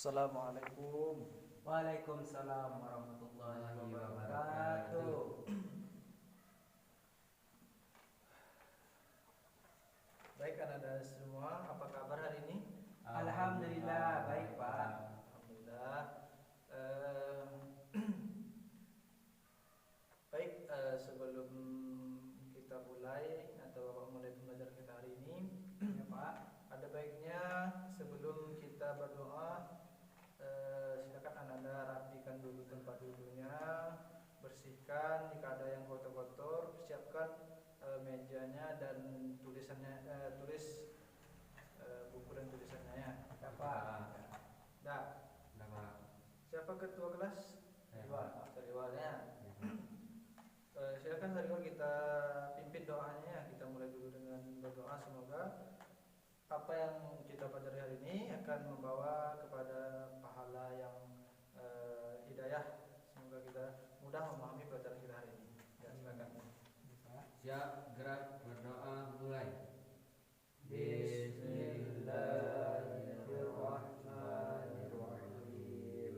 Assalamualaikum. Waalaikumsalam warahmatullahi wabarakatuh. Baik Anda semua, apa kabar hari ini? Alhamdulillah baik Pak. Alhamdulillah. Baik, sebelum kita mulai atau Bapak mulai belajar kita hari ini, Ya Pak. ada baiknya sebelum kita berdoa, silakan Anda rapikan dulu tempat duduknya, bersihkan jika ada yang kotor-kotor, siapkan mejanya dan tulisannya, tulis buku dan tulisannya ya. Ya Pak. Nah, siapa ketua kelas? Sariwalnya. Silakan Sariwal kita pimpin doanya ya. Kita mulai dulu dengan berdoa, semoga apa yang kita pelajari hari ini akan membawa kepada pahala yang hidayah. Semoga kita mudah memahami pelajaran kita hari ini. Ya, silakan. Siap, gerak, berdoa, mulai. Bismillahirrahmanirrahim.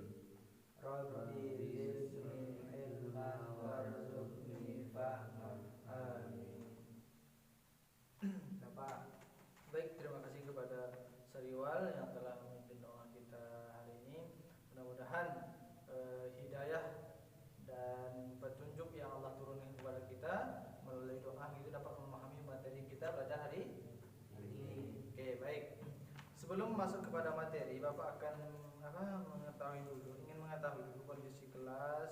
Rabbi zidni ilman warzuqni fahman. Amin. Ya Pak. Baik, terima kasih kepada Sariwal yang telah memimpin doa kita hari ini. Mudah-mudahan hidayah dan petunjuk yang Allah turunkan kepada kita melalui doa itu dapat memahami materi kita belajar hari ini. Oke, baik. Sebelum masuk kepada materi, Bapak akan ingin mengetahui dulu kondisi kelas.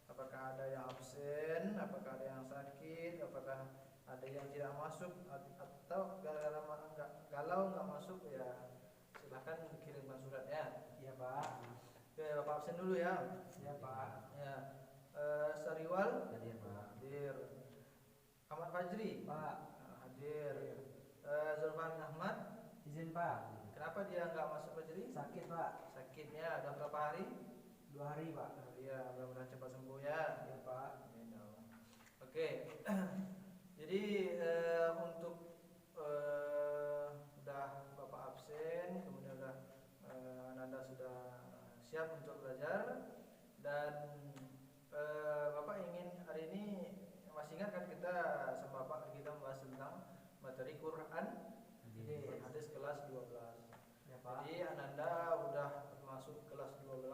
Apakah ada yang absen, apakah ada yang sakit, apakah ada yang tidak masuk, atau galau nggak masuk, ya silahkan kirimkan suratnya. Ya Pak. Oke, Bapak absen dulu ya. Ya Pak. Ya, Sariwal Hadir, Pak. hadir, Ahmad Fajri Pak. hadir, Zulfan Ahmad. Izin Pak. Kenapa dia nggak masuk Fajri? Sakit Pak. Sakitnya ada berapa hari? 2 hari Pak. Ya, mudah-mudahan cepat sembuh ya. Ya Pak. Oke. Jadi untuk udah Bapak absen, kemudian udah Ananda sudah siap untuk belajar, dan Bapak ingin hari ini, masih ingat kan kita sama Bapak kita membahas tentang materi Quran hadis kelas 12. Ya Pak. Jadi Ananda udah masuk kelas 12,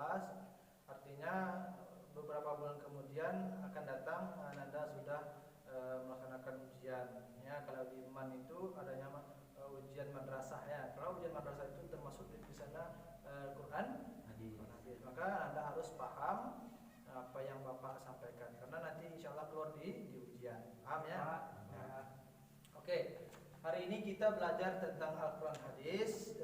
artinya beberapa bulan kemudian akan datang Ananda sudah melaksanakan ujian ya. Kalau di MAN itu adanya ujian madrasah ya. Kalau ujian madrasah itu termasuk di sana Quran hadis. Maka Anda harus paham apa yang Bapak sampaikan, karena nanti insya Allah keluar di ujian. Paham ya? Ya. Oke. Hari ini kita belajar tentang Al-Quran hadis,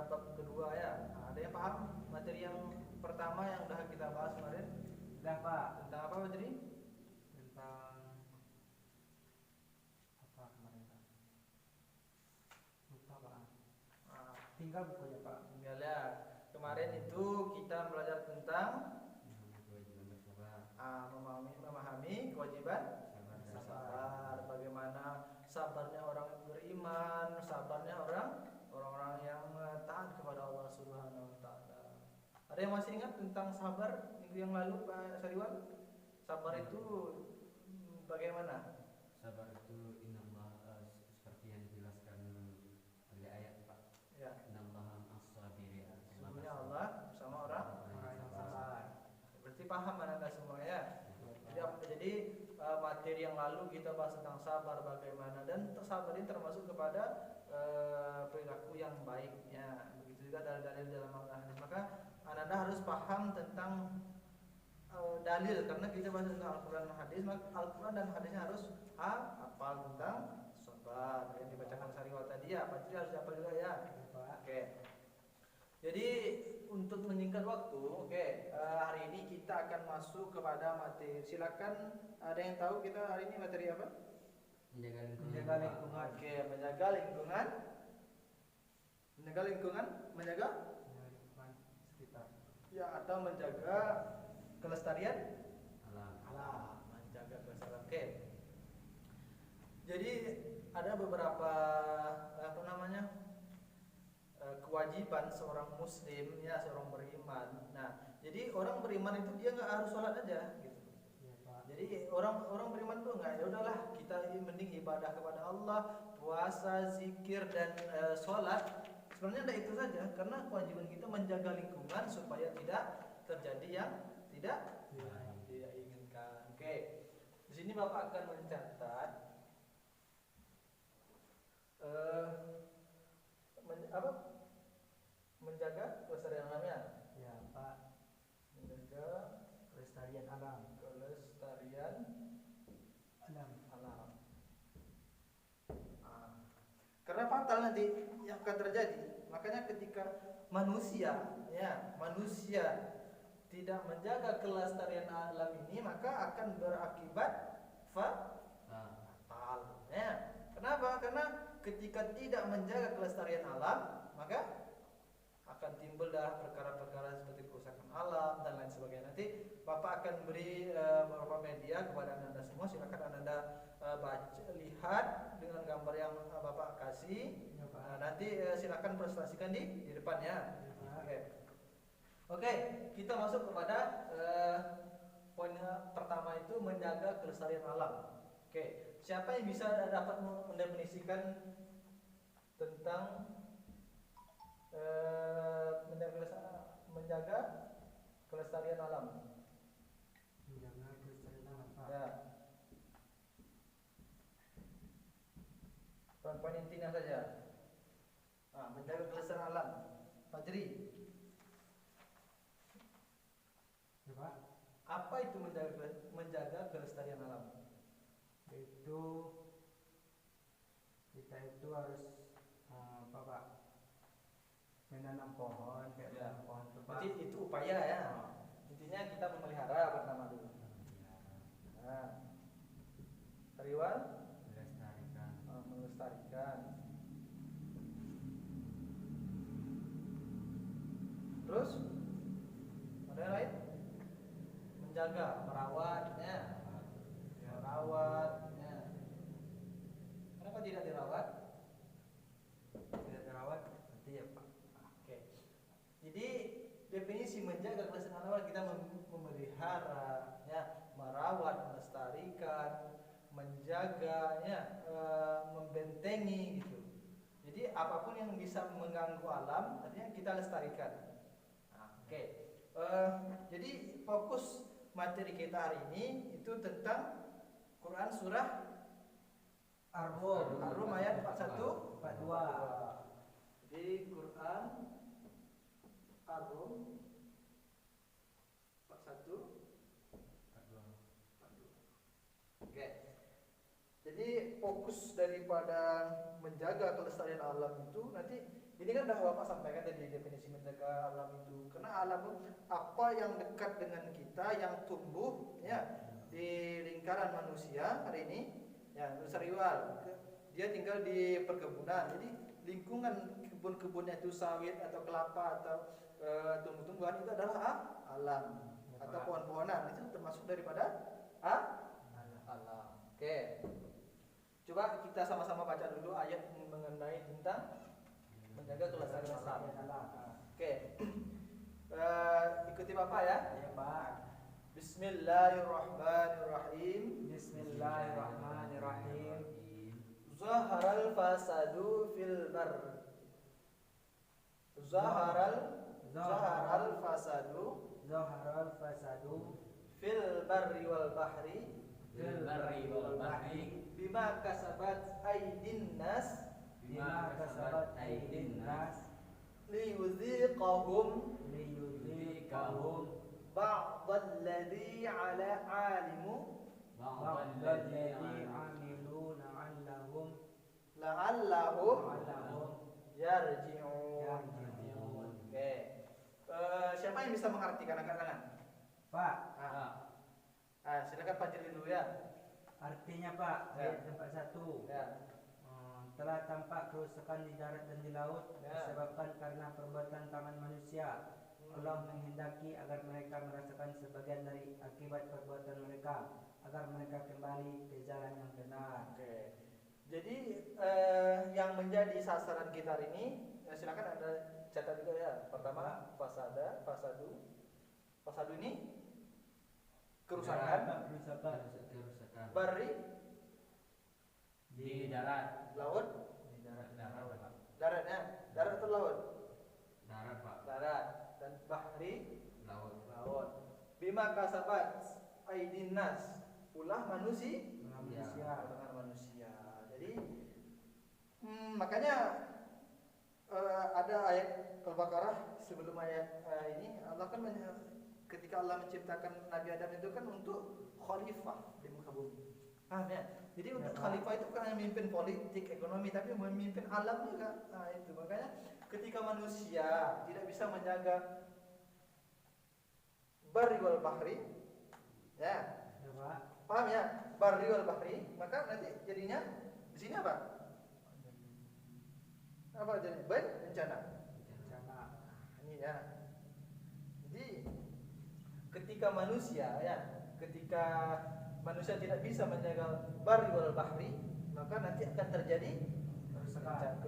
bab kedua ya. Nah, ada yang paham materi yang pertama yang udah kita bahas kemarin? Udah Pak. Tentang apa materi? Tentang apa kemarin Pak? Lupa Pak. Nah, Tinggal bukunya Pak. tinggal ya. Kemarin itu kita belajar tentang memahami kewajiban sabar. Bagaimana sabarnya orang beriman, sabarnya orang-orang yang taat kepada Allah Subhanahu wa taala. Ada yang masih ingat tentang sabar minggu yang lalu Pak Sariwal? Sabar itu bagaimana? Sabar itu innallaha, seperti yang dijelaskan oleh ayat Pak. Ya. Innallaha ma'as-sabirin. Sesungguhnya Allah bersama orang yang sabar. Berarti paham Anda semua ya. Jadi materi yang lalu kita bahas tentang sabar bagaimana, dan sabar ini termasuk kepada perilaku yang baiknya. Begitu juga dalil-dalil dalam hadis. Maka Anda harus paham tentang dalil, karena kita bahas tentang Al-Quran dan hadis. Maka Al-Quran dan hadisnya harus hafal tentang sabar yang dibacakan Sariwal tadi ya. Pak Tri harus hafal juga ya. Oke. Jadi untuk menyingkat waktu, hari ini kita akan masuk kepada materi. Silakan, ada yang tahu kita hari ini materi apa? Menjaga Menjaga lingkungan. Oke, menjaga lingkungan. Menjaga lingkungan, menjaga Lingkungan sekitar. ya, atau menjaga kelestarian alam. alam, menjaga kelestarian. Oke. Jadi ada beberapa kewajiban seorang muslim, ya seorang beriman. Nah, jadi orang beriman itu dia nggak harus sholat aja gitu. Iya, Pak. Jadi orang beriman tuh nggak, ya udahlah kita mending ibadah kepada Allah, puasa, zikir dan sholat. Sebenarnya tidak itu saja, karena kewajiban kita menjaga lingkungan supaya tidak terjadi yang tidak inginkan. Oke, di sini Bapak akan mencatat menjaga kelestarian alamnya. Ya, Pak. Menjaga Kelestarian alam. kelestarian Alam. alam. Karena fatal nanti yang akan terjadi. Makanya ketika manusia tidak menjaga kelestarian alam ini, maka akan berakibat fatal. Ya. Kenapa? Karena ketika tidak menjaga kelestarian alam, maka akan timbul dah perkara-perkara seperti kerusakan alam dan lain sebagainya. Nanti Bapak akan beri beberapa media kepada Anda semua. Silakan Anda baca, lihat dengan gambar yang Bapak kasih. Ya, Pak. Nanti silakan presentasikan di depannya. Ya, Pak. Oke, kita masuk kepada poin pertama, itu menjaga kelestarian alam. Oke, siapa yang bisa dapat mendefinisikan tentang menjaga kelestarian alam? Menjaga kelestarian alam, Pak. Ya. Poin-poin intinya saja. Menjaga kelestarian alam. Fajri, Ya, Pak. apa itu menjaga kelestarian alam? Itu kita itu harus apa, Pak? Menanam pohon, kayak Ya. menanam pohon itu, Pak. Berarti itu upaya ya. Intinya kita memelihara pertama dulu. Nah, Riwan melestarikan. Terus ada yang lain? Menjaga, merawatnya. Merawatnya. Kenapa tidak dirawat? Tidak terawat, nanti ya, Pak. Oke. Jadi definisi menjaga kelestarian alam, kita memelihara, ya, merawat, melestarikan, menjaga, ya, membentengi gitu. Jadi apapun yang bisa mengganggu alam, artinya kita lestarikan. Oke. Jadi fokus materi kita hari ini itu tentang Quran surah Ar-Rum ayat 41 42. Jadi Quran Ar-Rum 41 42. Oke. Jadi fokus daripada menjaga kelestarian alam itu, nanti ini kan dah Bapak sampaikan tadi definisi menjaga alam itu. Karena alam itu apa yang dekat dengan kita, yang tumbuh ya di lingkaran manusia hari ini. Ya, Nusa Riwal, dia tinggal di perkebunan. Jadi lingkungan kebun-kebunnya itu sawit atau kelapa atau tumbuh-tumbuhan itu adalah alam atau pohon-pohonan, itu termasuk daripada alam. Oke. Coba kita sama-sama baca dulu ayat mengenai tentang menjaga kelestarian alam. Oke. Ikuti Bapak ya. Ya, Pak. Bismillahirrahmanirrahim. Bismillahirrahmanirrahim. Zaharal fasadu fil bar. Zaharal fasadu fil barri wal bahri bima kasabat aydin nas liyuziqahum ba'dalladhi ala alimu la'allahum yarji'un. Oke. Siapa yang bisa mengartikan, angkat tangan? Pak, Silakan Pak Jeli dulu ya. artinya, Pak, Ya. ayat 41. Ya. Telah tampak kerusakan di darat dan di laut Ya. disebabkan karena perbuatan tangan manusia. Allah menghendaki agar mereka merasakan sebagian dari akibat perbuatan mereka, agar mereka kembali ke jalan yang benar. Oke. Jadi yang menjadi sasaran kita hari ini, silakan Anda catat juga ya. Pertama, fasadu. Fasadu ini kerusakan. Kerusakan Barri, di darat. laut. Di darat. Pak. Daratnya, darat atau laut? Darat, Pak. Darat. Dan bahri, Laut. laut. Bima kasabat aidin nas, ulah manusia. Dengan manusia. Jadi makanya ada ayat Al-Baqarah sebelum ayat ini Allah kan ketika Allah menciptakan Nabi Adam itu kan untuk khalifah di muka bumi. Paham ya? Jadi untuk khalifah itu bukan hanya memimpin politik, ekonomi, tapi memimpin alam juga. Nah itu makanya ketika manusia tidak bisa menjaga barri wal bahri, ya. Paham ya? Barri wal bahri, maka nanti jadinya di sini apa? Apa jadi? Bencana. Ini ya. Jadi ketika manusia tidak bisa menjaga barri wal bahri, maka nanti akan terjadi kerusakan.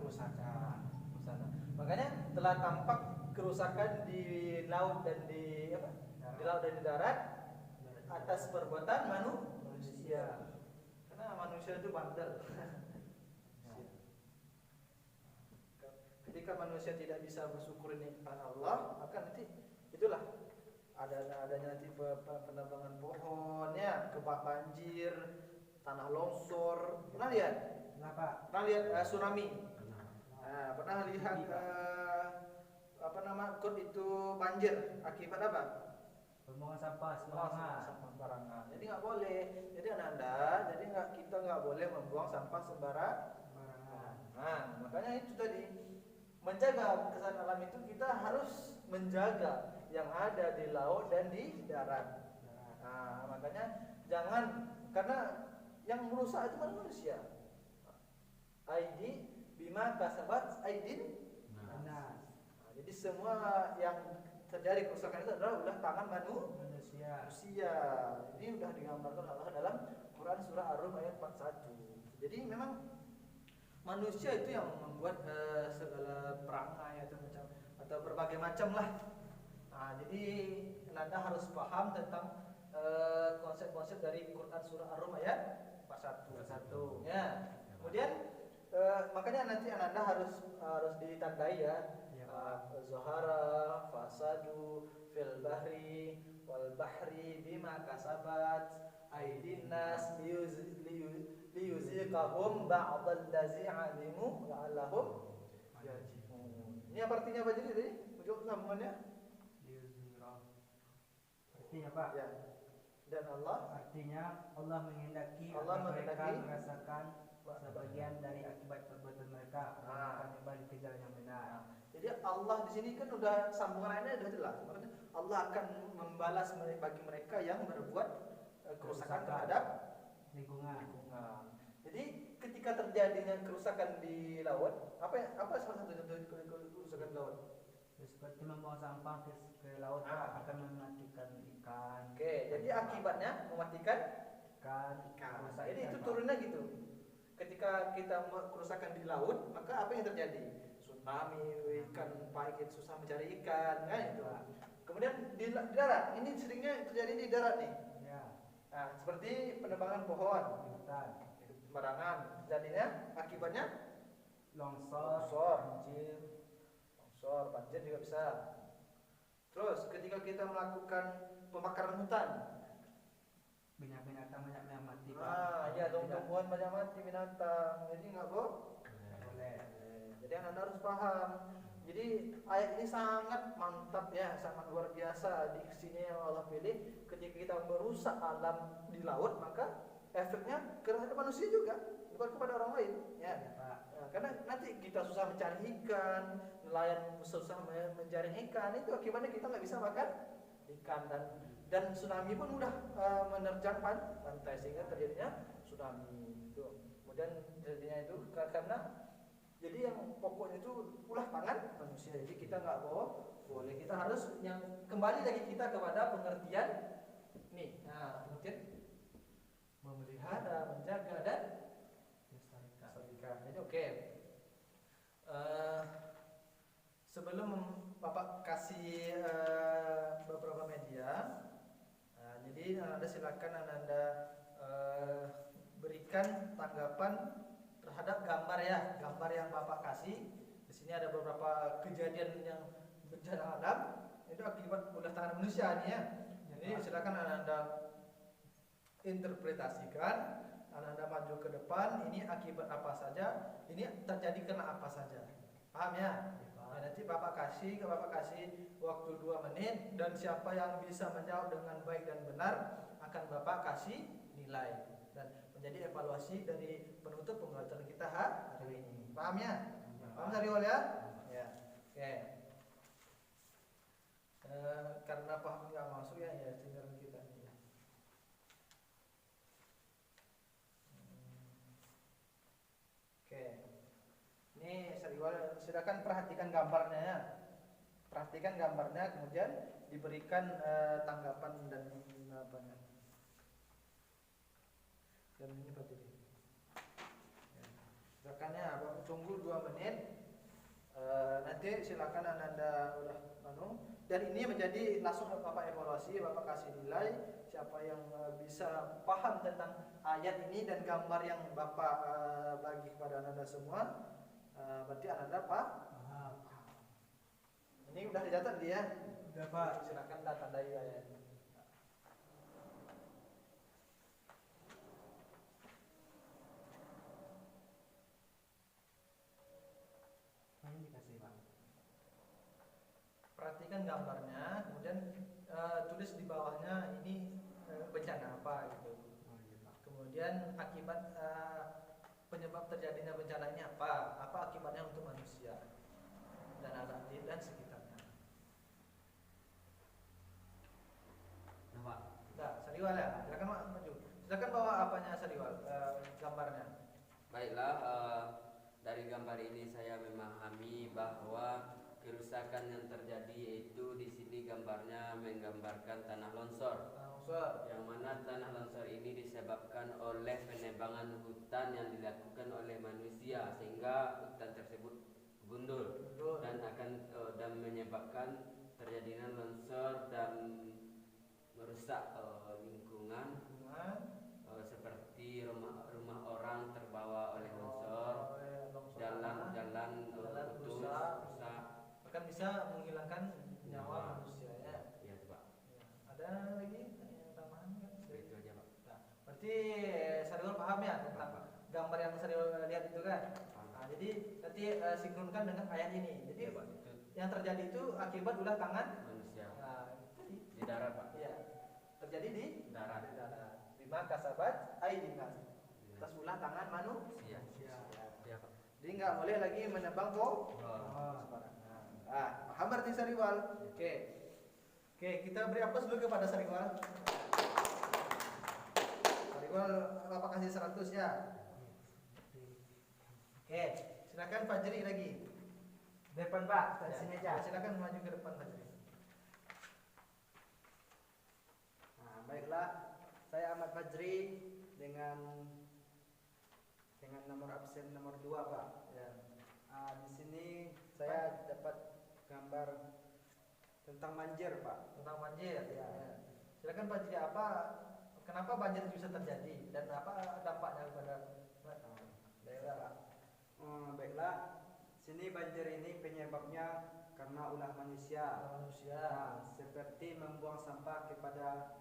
Makanya telah tampak kerusakan di laut dan di laut dan di darat atas perbuatan manusia. Karena manusia itu bandel. Ketika manusia tidak bisa bersyukur nikmat Allah, maka nanti itulah adanya nanti penebangan pohon, ya, kebak banjir, tanah longsor. Pernah lihat? Pernah lihat tsunami? Pernah lihat kot itu banjir akibat apa? Pembuangan sampah sembarangan. Jadi nggak boleh. Jadi kita nggak boleh membuang sampah sembarangan. Nah, makanya itu tadi menjaga kesan alam itu kita harus menjaga yang ada di laut dan di darat. Nah, makanya jangan karena yang merusak itu manusia. Aidi bima kasabat aidin. Jadi semua yang terjadi kerusakan itu adalah ulah tangan manusia. Ini sudah digambarkan Allah dalam Quran surah Ar-Rum ayat 41. Jadi memang manusia itu yang membuat segala perangai atau berbagai macam lah. Nah, jadi Anda harus paham tentang konsep-konsep dari Quran surah Ar-Rum ayat 41. Ya. Kemudian makanya nanti Anda harus ditandai ya. Zahara fasadu fil bahri wal bahri bima kasabat aydin nas liyuziqahum ba'dallazi 'alimu la'allahum yarji'un. Ini artinya apa jadi tadi? Ujung sambungannya? Artinya Pak? Ya. Dan Allah artinya Allah menghendaki mereka merasakan sebagian dari akibat perbuatan mereka akan kembali ke jalan yang benar. Jadi Allah di sini kan udah sambungan ayatnya sudah jelas. Maksudnya Allah akan membalas bagi mereka yang berbuat kerusakan terhadap lingkungan. Jadi ketika terjadinya kerusakan di laut, apa salah satu contoh kerusakan di laut? Seperti membuang sampah ke laut akan mematikan ikan. Oke, jadi akibatnya mematikan ikan. Jadi itu turunnya gitu. Ketika kita kerusakan di laut, maka apa yang terjadi? Tsunami, ikan baik itu susah mencari ikan, kan itu. Kemudian di darat, ini seringnya terjadi di darat nih. Ya. Nah, seperti penebangan pohon, sembarangan. Jadinya akibatnya longsor, banjir juga bisa. Terus ketika kita melakukan pembakaran hutan, binatang banyak yang mati. Ya, tumbuhan banyak mati binatang. Jadi nggak boleh. Jadi Anda harus paham. Jadi ayat ini sangat mantap ya, sangat luar biasa diksinya yang Allah pilih. Ketika kita merusak alam di laut, maka efeknya terhadap manusia juga, bukan kepada orang lain. Ya. Nah, karena nanti kita susah mencari ikan, nelayan susah mencari ikan, itu akibatnya kita nggak bisa makan ikan dan tsunami pun mudah menerjang pantai sehingga terjadinya tsunami. Itu. Kemudian terjadinya itu karena jadi yang pokoknya itu ulah tangan manusia. Jadi kita nggak boleh. Kita harus yang kembali lagi kita kepada pengertian nih. Nah, pengertian memelihara, menjaga dan Eh, sebelum Bapak kasih beberapa media, jadi Anda silakan Anda berikan tanggapan terhadap gambar ya, gambar yang Bapak kasih. Di sini ada beberapa kejadian yang bencana alam itu akibat ulah tangan manusia nih ya. Jadi silakan Anda interpretasikan, Anda maju ke depan, ini akibat apa saja, ini terjadi karena apa saja. Paham ya? Nah, nanti Bapak kasih waktu 2 menit, dan siapa yang bisa menjawab dengan baik dan benar akan Bapak kasih nilai dan menjadi evaluasi dari penutup pembelajaran kita hari ini. Paham ya? Paham Sariwal ya? Ya. Oke. Karena paham nggak masuk ya tinggal kita nih. Oke. Ini Sariwal, silakan perhatikan gambarnya ya. Perhatikan gambarnya, kemudian diberikan tanggapan dan apanya. Dan ini Pak Jadi. Silakan ya, tunggu 2 menit. Nanti silakan Anda udah dan ini menjadi langsung Bapak evaluasi, Bapak kasih nilai siapa yang bisa paham tentang ayat ini dan gambar yang Bapak bagi kepada Anda semua. Berarti Anda paham. Ini udah dicatat dia. Udah Pak. Silakan tandai ayat. Ini dikasih Pak. Perhatikan gambarnya, kemudian tulis di bawahnya ini bencana apa gitu. Kemudian akibat penyebab terjadinya bencana ini apa akibatnya untuk manusia dan alam dan sekitarnya. Nah, Pak. Nah, Sariwal ya, silakan Pak maju. Silakan bawa apanya Sariwal, gambarnya. Baiklah, dari gambar ini saya memahami bahwa kerusakan yang terjadi yaitu di sini gambarnya menggambarkan tanah longsor. Yang mana tanah longsor ini disebabkan oleh penebangan hutan yang dilakukan oleh manusia sehingga hutan tersebut gundul dan dan menyebabkan terjadinya longsor dan merusak lingkungan seperti rumah orang terbawa oleh longsor, jalan putus, rusak, bahkan bisa menghilangkan nyawa manusia ya. Iya, Pak. Ada lagi tambahan kan? Itu aja, Pak. Nah, berarti Sariwal paham ya tentang gambar yang Sariwal lihat itu kan? Nah, jadi nanti sinkronkan dengan ayat ini. Jadi Ya, Pak, itu yang terjadi itu akibat ulah tangan manusia. Nah, Di darat, Pak. iya. Terjadi di Darat. Bima kasabat aidinas. Atas ulah tangan manusia. Iya, Pak. Jadi nggak boleh lagi menebang sembarangan. Paham berarti Sariwal? Oke, kita beri aplaus dulu kepada Sariwal. Sariwal, Bapak kasih 100 ya. Oke, silakan Fajri lagi. Depan Pak, Ya, sini aja. silakan maju ke depan Fajri. Nah, baiklah, saya Ahmad Fajri dengan nomor absen nomor 2 Pak. Ya. Di sini saya dapat gambar tentang banjir Pak. Tentang banjir. Ya. Silakan Fajri, kenapa banjir itu bisa terjadi dan apa dampaknya kepada daerah Pak? Baiklah, sini banjir ini penyebabnya karena ulah manusia. Nah, seperti membuang sampah kepada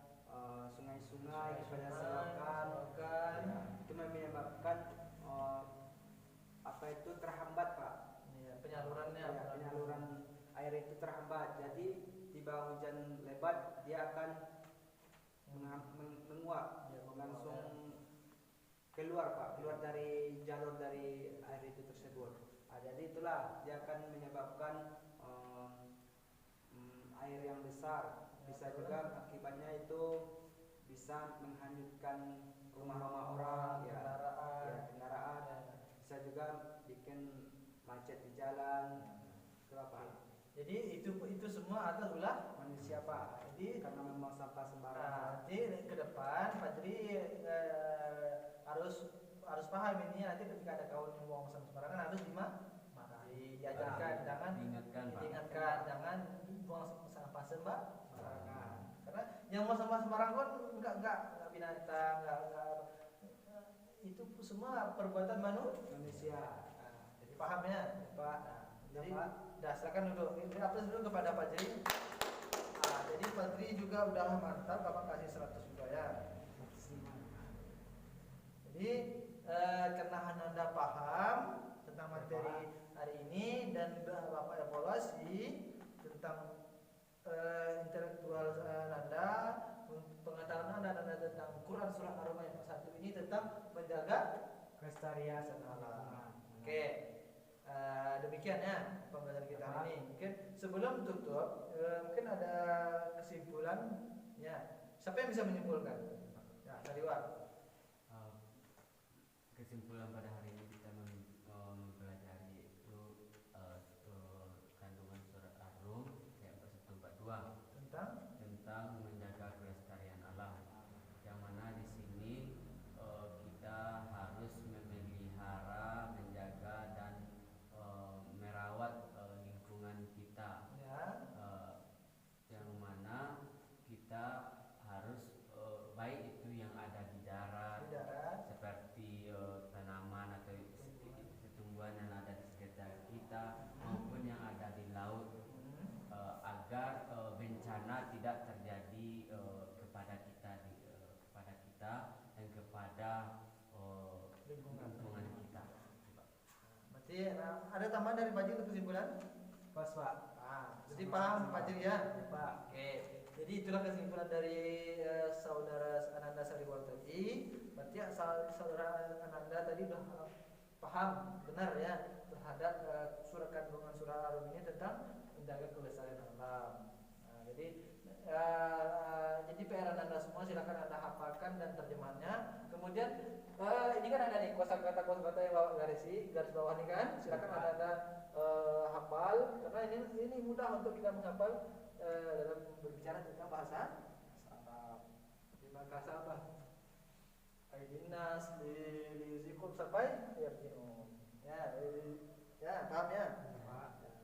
sungai-sungai, kepada selokan, ya, itu menyebabkan terhambat Pak. Iya, penyalurannya. Ya, penyaluran air itu terhambat. Jadi tiba hujan lebat dia akan menguap, langsung keluar Pak, keluar dari jalur dari air itu tersebut. Jadi itulah dia akan menyebabkan air yang besar. Bisa juga akibatnya itu bisa menghanyutkan rumah-rumah orang, kendaraan. Bisa juga bikin macet di jalan. Itu apa? Jadi itu semua atas ulah Manusia Pak. Jadi karena membuang sampah sembarangan. nanti ke depan Fajri harus paham ini, nanti ketika ada kawan yang buang sampah sembarangan harus dimarahi. diajarkan, jangan diingatkan, jangan buang sampah sembarangan. Karena yang mau sampah sembarangan kan enggak binatang, enggak itu semua perbuatan manusia. Nah, jadi paham ya, Pak. Nah, jadi dasarkan dulu. Ini aplaus dulu kepada Pak Jri. Nah, jadi Pak Jri juga udah mantap, Bapak kasih 100 juga ya. Jadi karena Anda paham tentang materi hari ini dan Bapak evaluasi tentang intelektual Anda, pengetahuan Anda tentang Quran surah Ar-Rum ayat 1 ini tentang menjaga kelestarian alam. Oke. Demikian ya pembelajaran kita hari ini. Mungkin sebelum tutup mungkin ada kesimpulan ya. Siapa yang bisa menyimpulkan? Ya, dari Wak. Kesimpulan pada hari ini kita mempelajari itu kandungan surat Ar-Rum ayat 4142 tentang menjaga kelestarian alam, yang mana di sini kita harus memelihara, menjaga dan merawat lingkungan kita ya. Yang mana kita harus baik itu yang ada di darat seperti tanaman atau tumbuhan yang ada di sekitar kita maupun yang ada di laut, agar bencana tidak terjadi kepada kita dan kepada lingkungan kita. Berarti ada tambahan dari Pak Jri untuk kesimpulan? Pas Pak. Jadi paham Pak Jri ya? Pak. Oke. Jadi itulah kesimpulan dari saudara Ananda Sariwal tadi. Berarti saudara Ananda tadi sudah paham benar ya terhadap kandungan surah Ar-Rum ini tentang menjaga kelestarian alam. Nah, jadi PR Anda semua silakan Anda hafalkan dan terjemahnya. Kemudian ini kan ada nih kosakata yang garis bawah ini kan. Silakan Anda hafal karena ini mudah untuk kita menghafal dalam berbicara tentang bahasa Arab. Terima kasih apa? Aidinas lizikum sampai yarjiun. Ya, paham ya?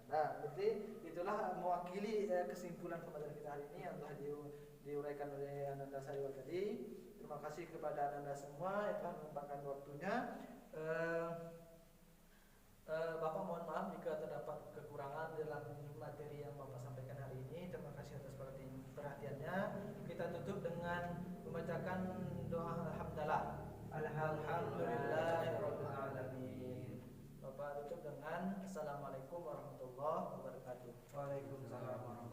Nah, berarti itulah mewakili kesimpulan pembelajaran kita hari ini yang telah diuraikan oleh Ananda Sariwal tadi. Terima kasih kepada Ananda semua yang telah menyempatkan waktunya. Bapak mohon maaf jika terdapat kekurangan dalam materi yang Bapak sampaikan hari ini. Terima kasih atas perhatiannya. Kita tutup dengan membacakan doa alhamdulillah. Alhamdulillahirabbil alamin. Bapak tutup dengan assalamualaikum warahmatullahi wabarakatuh. Waalaikumsalam warahmatullahi wabarakatuh.